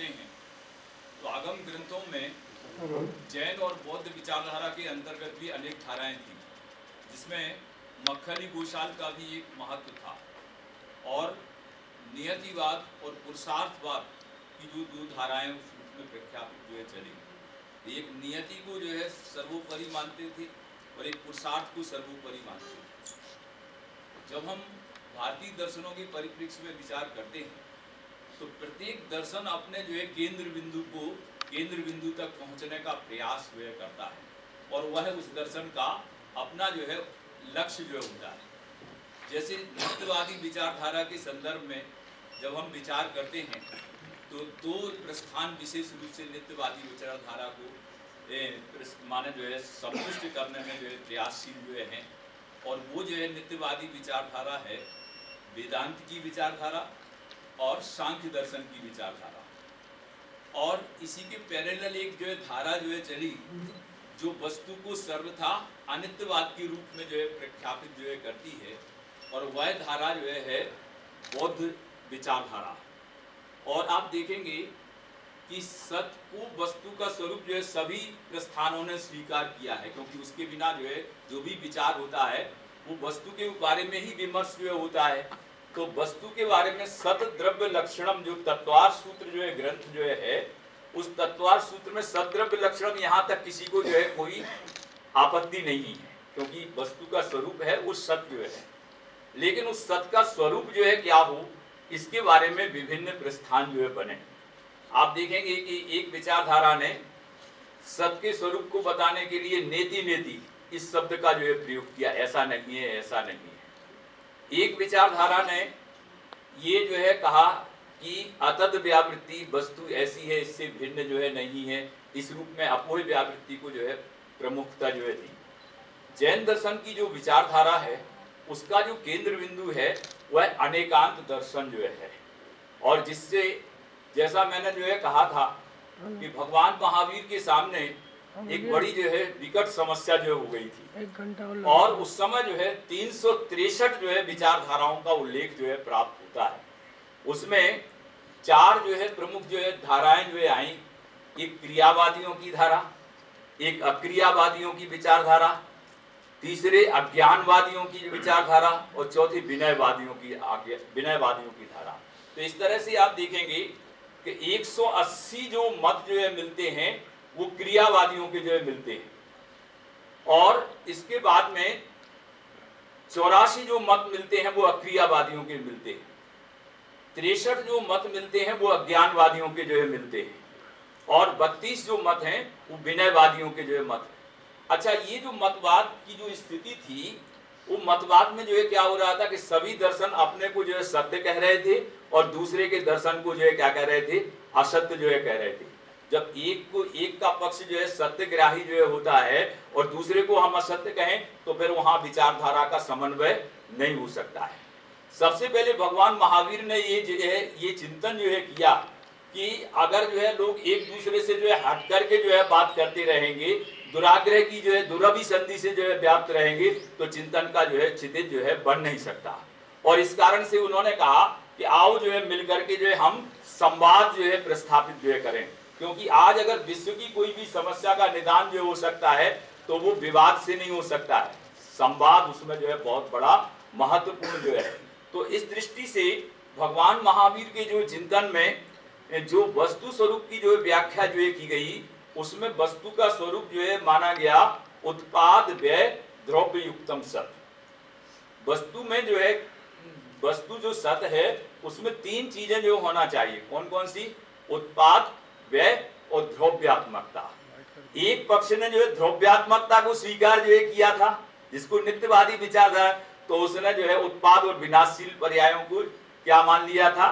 जानते हैं तो आगम ग्रंथों में जैन और बौद्ध विचारधारा के अंतर्गत भी अनेक धाराएं थी, जिसमें मक्खली गोशाल का भी एक महत्व था। और नियतिवाद और पुरुषार्थवाद की जो दो धाराएं उस रूप में प्रख्यापित हुए चली। एक नियति को जो है सर्वोपरि मानते थे और एक पुरुषार्थ को सर्वोपरि मानते थे। जब हम भारतीय दर्शनों के परिप्रेक्ष्य में विचार करते हैं तो प्रत्येक दर्शन अपने जो है केंद्र बिंदु तक पहुंचने का प्रयास जो है करता है और वह उस दर्शन का अपना जो है लक्ष्य जो होता है। जैसे नित्यवादी विचारधारा के संदर्भ में जब हम विचार करते हैं तो दो प्रस्थान विशेष रूप से नित्यवादी विचारधारा को माने जो है संतुष्ट करने में जो है प्रयासशील जो है, और वो जो है नित्यवादी विचारधारा है वेदांत की विचारधारा और सांख्य दर्शन की विचारधारा। और इसी के पैरेलल एक जो है धारा जो है चली जो वस्तु को सर्वथा अनित्यवाद के रूप में जो है प्रख्यापित जो है करती है, और वह धारा जो है बौद्ध विचारधारा। और आप देखेंगे कि सत्य को वस्तु का स्वरूप जो है सभी प्रस्थानों ने स्वीकार किया है, क्योंकि उसके बिना जो है जो भी विचार होता है वो वस्तु के बारे में ही विमर्श जो होता है। तो वस्तु के बारे में सत द्रव्य लक्षणम जो तत्वार सूत्र जो है ग्रंथ जो है उस तत्वार सूत्र में सद्रव्य लक्षणम यहाँ तक किसी को जो है कोई आपत्ति नहीं है, क्योंकि वस्तु का स्वरूप है वो सत्य जो है। लेकिन उस सत्य का स्वरूप जो है क्या हो, इसके बारे में विभिन्न प्रस्थान जो है बने। आप देखेंगे कि एक विचारधारा ने सत्य के स्वरूप को बताने के लिए नेति नेति इस शब्द का जो है प्रयोग किया, ऐसा नहीं है ऐसा नहीं है। एक विचारधारा ने ये जो है कहा कि अतद व्यावृत्ति वस्तु ऐसी है, इससे भिन्न जो है नहीं है, इस रूप में अपोह व्यावृत्ति को जो है प्रमुखता जो है दी। जैन दर्शन की जो विचारधारा है उसका जो केंद्र बिंदु है वह अनेकांत दर्शन जो है, और जिससे जैसा मैंने जो है कहा था कि भगवान महावीर के सामने एक बड़ी जो है विकट समस्या जो हो गई थी, और उस समय जो है 363 जो है विचारधाराओं का उल्लेख जो है प्राप्त होता है। उसमें चार जो है प्रमुख जो है धाराएं जो है आई, एक क्रियावादियों की धारा, एक अक्रियावादियों की विचारधारा, तीसरे अज्ञानवादियों की विचारधारा और चौथी विनयवादियों की धारा। तो इस तरह से आप देखेंगे कि 180 जो मत जो है मिलते हैं वो क्रियावादियों के जो है मिलते हैं, और इसके बाद में 84 जो मत मिलते हैं वो अक्रियावादियों के मिलते हैं, 63 जो मत मिलते हैं वो अज्ञानवादियों के जो है मिलते हैं, और 32 जो मत हैं वो विनयवादियों के जो है मत हैं। अच्छा, ये जो मतवाद की जो स्थिति थी वो मतवाद में जो है क्या हो रहा था कि सभी दर्शन अपने को जो है सत्य कह रहे थे और दूसरे के दर्शन को जो है क्या कह रहे थे, असत्य जो है कह रहे थे। जब एक का पक्ष जो है सत्यग्राही जो है होता है और दूसरे को हम असत्य कहें तो फिर वहां विचारधारा का समन्वय नहीं हो सकता है। सबसे पहले भगवान महावीर ने ये चिंतन जो है किया कि अगर जो है लोग एक दूसरे से जो है हट करके जो है बात करते रहेंगे, दुराग्रह की जो है दुरभिसंधि से जो है व्याप्त रहेंगे, तो चिंतन का जो है क्षितिज जो है बन नहीं सकता। और इस कारण से उन्होंने कहा कि आओ जो है मिलकर के जो है हम संवाद जो है प्रस्थापित जो है करें, क्योंकि आज अगर विश्व की कोई भी समस्या का निदान जो हो सकता है तो वो विवाद से नहीं हो सकता है, संवाद उसमें जो है बहुत बड़ा महत्वपूर्ण जो है। तो इस दृष्टि से भगवान महावीर के जो चिंतन में जो वस्तु स्वरूप की जो व्याख्या जो है की गई, उसमें वस्तु का स्वरूप जो है माना गया उत्पाद व्यय द्रव्य युक्तम सत। वस्तु में जो है वस्तु जो सत है उसमें तीन चीजें जो होना चाहिए, कौन कौन सी, उत्पाद व्यय और द्रव्यात्मकता। एक पक्ष ने जो है द्रव्यात्मकता को स्वीकार जो है किया था, जिसको नित्यवादी विचारधारा, तो उसने जो है उत्पाद और विनाशशील पर्यायों को क्या मान लिया था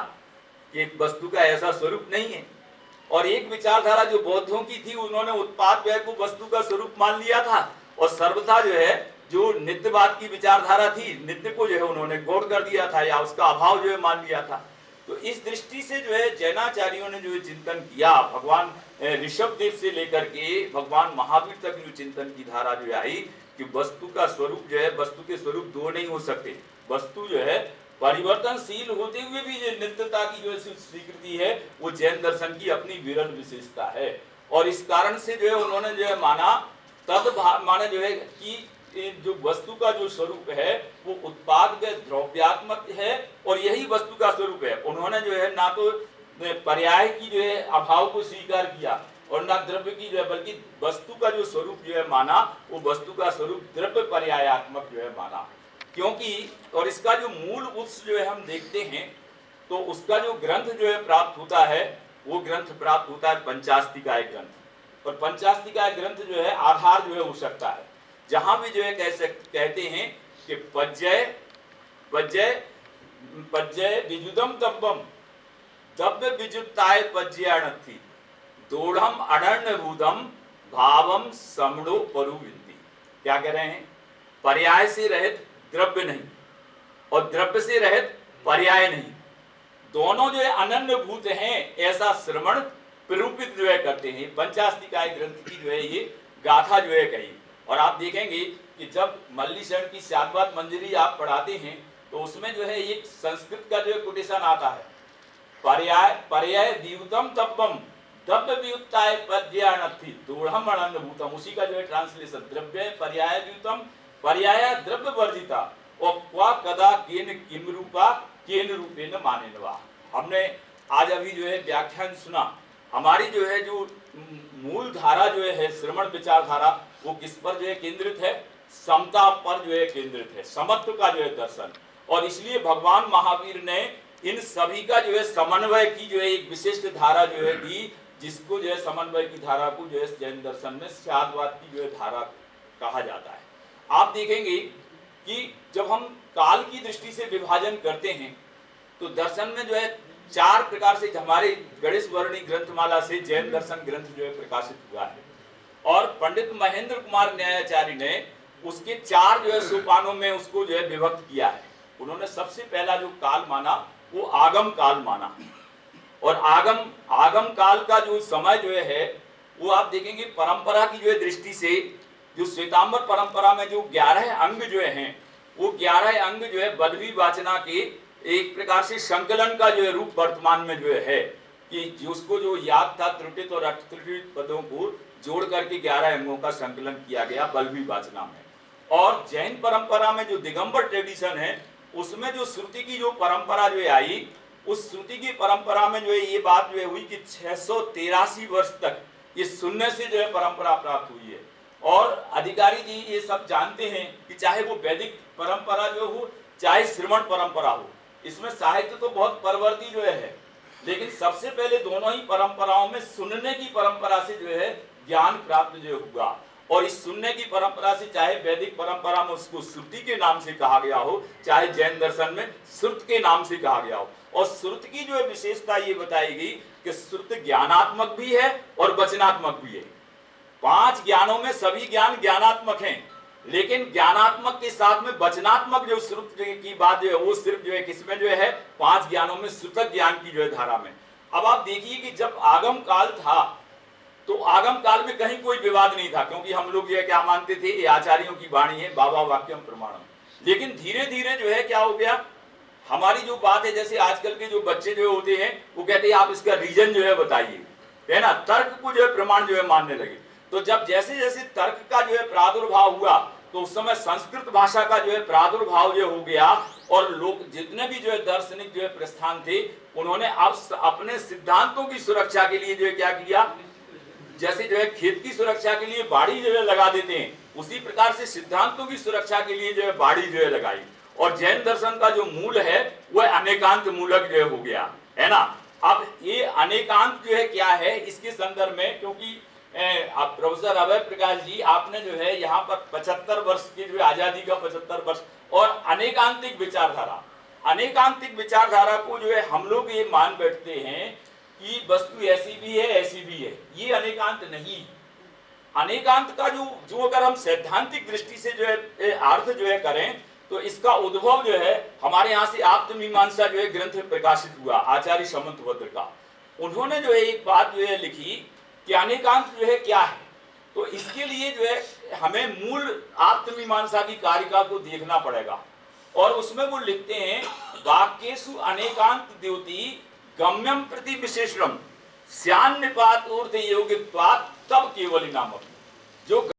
कि वस्तु का ऐसा स्वरूप नहीं है। और एक विचारधारा जो बौद्धों की थी उन्होंने उत्पाद व्यय को वस्तु का स्वरूप मान लिया था, और सर्वथा जो है जो नित्यवाद की विचारधारा थी नित्य को जो है उन्होंने गौण कर दिया था या उसका अभाव जो है मान लिया था। तो इस दृष्टि से जो है जैनाचार्यों ने जो चिंतन किया, भगवान ऋषभ देव से लेकर के भगवान महावीर तक जो चिंतन की धारा जो आई कि वस्तु का स्वरूप जो है, वस्तु के स्वरूप दो नहीं हो सकते, वस्तु जो है परिवर्तनशील होते हुए भी जो नित्यता की जो स्वीकृति है वो जैन दर्शन की अपनी विरल विशेषता है। और इस कारण से जो है उन्होंने जो है माना माना जो है कि जो वस्तु का जो स्वरूप है वो उत्पाद के द्रव्यात्मक है और यही वस्तु का स्वरूप है। उन्होंने जो है ना तो पर्याय की जो है अभाव को स्वीकार किया और ना द्रव्य की जो है, बल्कि वस्तु का जो स्वरूप जो है माना वो वस्तु का स्वरूप द्रव्य पर्यायात्मक जो है माना। क्योंकि और इसका जो मूल उत्स जो है हम देखते हैं तो उसका जो ग्रंथ जो है प्राप्त होता है वो ग्रंथ प्राप्त होता है पंचास्तिकाय ग्रंथ। और पंचास्तिकाय ग्रंथ जो है आधार जो है हो सकता है जहां भी जो है कहते हैं कि पज्जय पज्जय पज्जय विजुदम तब्बम दब्य विजुताय पज्याणथी दोढ़म अडर्ण भूतम भावम समणो परुविंदी। क्या कह रहे हैं? पर्याय से रहित द्रव्य नहीं और द्रव्य से रहित पर्याय नहीं, दोनों जो है अनन्य भूत हैं ऐसा श्रवण प्ररूपित जो है करते हैं। पंचास्तिकाय ग्रंथ की जो है ये गाथा जो है कही। और आप देखेंगे कि जब मल्लीशरण की शाद्वात मंजरी आप पढ़ाते हैं तो उसमें जो है एक संस्कृत का जो है कोटेशन आता है, पर्याय पर्याय द्यूतम तब्बम द्रव्य व्युत्ताय पद्यानथि दोढ़म अनन्य भूतम। उसी का जो है ट्रांसलेशन द्रव्य पर्याय द्यूतम पर्याय द्रव्य वर्जिता और क्वा कदा केन किम रूपा केन रूपेण मानेनवा। हमने आज अभी जो है व्याख्यान सुना। हमारी जो है जो मूल धारा जो है श्रवण विचारधारा वो किस पर जो है केंद्रित है? समता पर जो है केंद्रित है, समत्व का जो है दर्शन। और इसलिए भगवान महावीर ने इन सभी का जो है समन्वय की जो है एक विशिष्ट धारा जो है दी, जिसको जो है समन्वय की धारा को जो है जैन दर्शन में शाद्वात की जो है धारा कहा जाता है। आप देखेंगे कि जब हम काल की दृष्टि से विभाजन करते हैं तो दर्शन में जो है चार प्रकार से हमारे गणेश वर्णी ग्रंथमाला से जैन दर्शन ग्रंथ जो है प्रकाशित हुआ है। और पंडित महेंद्र कुमार न्यायाचार्य ने उसके चार जो है सोपानों में उसको जो है विभक्त किया है। उन्होंने सबसे पहला जो काल माना वो आगम काल माना। और आगम काल का जो समय जो है वो आप देखेंगे परंपरा की जो है दृष्टि से जो श्वेतांबर परंपरा में जो 11 अंग जो हैं वो 11 अंग जो है बद्वी वाचना के एक प्रकार से संकलन का जो है रूप वर्तमान में जो है कि जिसको जो याद था त्रुटित और अत्रुटित पदों को जोड़ करके 11 अंगों का संकलन किया गया बल्लवी वाचना में। और जैन परंपरा में जो दिगंबर ट्रेडिशन है उसमें जो श्रुति की जो परंपरा जो है आई, उस श्रुति की परंपरा में जो है ये बात जो है हुई कि 683 वर्ष तक ये सुनने से जो है परंपरा प्राप्त हुई है। और अधिकारी जी ये सब जानते हैं कि चाहे वो वैदिक परंपरा जो हो चाहे श्रवण परंपरा हो, इसमें साहित्य तो बहुत परवर्ती जो है, लेकिन सबसे पहले दोनों ही परंपराओं में सुनने की परंपरा से जो है ज्ञान प्राप्त जो हुआ। और इस सुनने की परंपरा से चाहे वैदिक परंपरा में उसको श्रुति के नाम से कहा गया हो, चाहे जैन दर्शन में श्रुत के नाम से कहा गया हो। और श्रुत की जो है विशेषता ये बताएगी कि श्रुत ज्ञानात्मक भी है और वचनात्मक भी है। 5 ज्ञानों में सभी ज्ञान ज्ञानात्मक हैं, लेकिन ज्ञानात्मक के साथ में वचनात्मक जो श्रुत की बात जो है वो सिर्फ जो है किसमें जो है 5 ज्ञानों में श्रुतक ज्ञान की जो है धारा में। अब आप देखिए कि जब आगम काल था तो आगम काल में कहीं कोई विवाद नहीं था, क्योंकि हम लोग ये क्या मानते थे ये आचार्यों की वाणी है, बाबा वाक्यम प्रमाणम। लेकिन धीरे धीरे जो है क्या हो गया, हमारी जो बात है जैसे आजकल के जो बच्चे जो होते हैं वो कहते हैं आप इसका रीजन जो है बताइए, है ना, तर्क को जो है प्रमाण जो है मानने लगे। तो जब जैसे जैसे तर्क का जो है प्रादुर्भाव हुआ तो उस समय संस्कृत भाषा का जो है प्रादुर्भाव जो हो गया और लोग जितने भी जो है दार्शनिक जो है प्रस्थान थे उन्होंने अब अपने सिद्धांतों की सुरक्षा के लिए जो है क्या किया, जैसे जो है खेत की सुरक्षा के लिए बाड़ी जो है लगा देते हैं, उसी प्रकार से सिद्धांतों की सुरक्षा के लिए जो है बाड़ी जो है लगाई। और जैन दर्शन का जो मूल है वह अनेकांत मूलक जो है हो गया, है ना। अब ये अनेकांत जो है क्या है इसके संदर्भ में, क्योंकि आप प्रोफेसर अभय प्रकाश जी आपने जो है यहाँ पर 75 वर्ष की जो आजादी का 75 वर्ष और अनेकांतिक विचारधारा को जो है हम लोग ये मान बैठते हैं कि वस्तु ऐसी भी है ऐसी भी है, ये अनेकांत नहीं। अनेकांत का जो अगर हम सैद्धांतिक दृष्टि से जो है अर्थ जो है करें तो इसका उद्भव जो है हमारे यहाँ से आप्तमीमांसा जो है ग्रंथ प्रकाशित हुआ आचार्य समंतभद्र का। उन्होंने जो है एक बात जो है लिखी कि अनेकांत जो है क्या है। तो इसके लिए जो है हमें मूल आप्तमीमांसा की कारिका को देखना पड़ेगा और उसमें वो लिखते हैं वाक्येषु अनेकांत द्योति गम्यम प्रति विशेषणम स्यान्निपात ऊर्ध्व योगित्वात् तब केवल नामक। जो